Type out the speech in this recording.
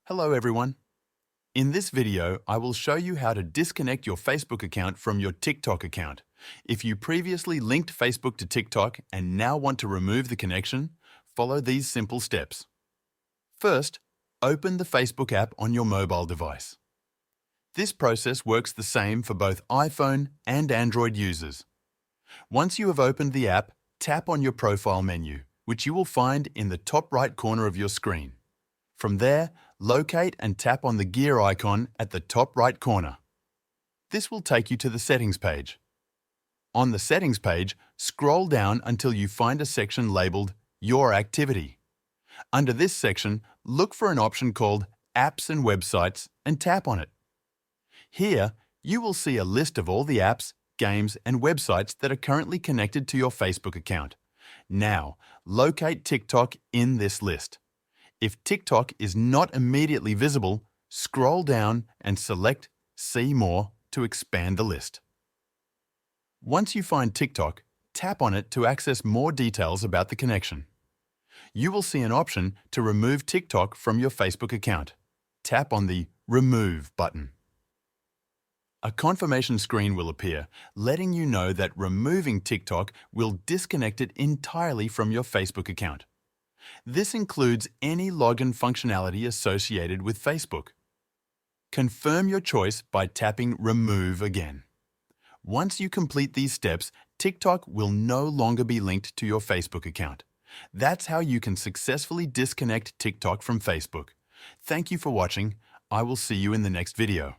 Hello everyone. In this video, I will show you how to disconnect your Facebook account from your TikTok account. If you previously linked Facebook to TikTok and now want to remove the connection, follow these simple steps. First, open the Facebook app on your mobile device. This process works the same for both iPhone and Android users. Once you have opened the app, tap on your profile menu, which you will find in the top right corner of your screen. From there, locate and tap on the gear icon at the top right corner. This will take you to the Settings page. On the Settings page, scroll down until you find a section labeled Your Activity. Under this section, look for an option called Apps and Websites and tap on it. Here, you will see a list of all the apps, games, and websites that are currently connected to your Facebook account. Now, locate TikTok in this list. If TikTok is not immediately visible, scroll down and select See More to expand the list. Once you find TikTok, tap on it to access more details about the connection. You will see an option to remove TikTok from your Facebook account. Tap on the Remove button. A confirmation screen will appear, letting you know that removing TikTok will disconnect it entirely from your Facebook account. This includes any login functionality associated with Facebook. Confirm your choice by tapping Remove again. Once you complete these steps, TikTok will no longer be linked to your Facebook account. That's how you can successfully disconnect TikTok from Facebook. Thank you for watching. I will see you in the next video.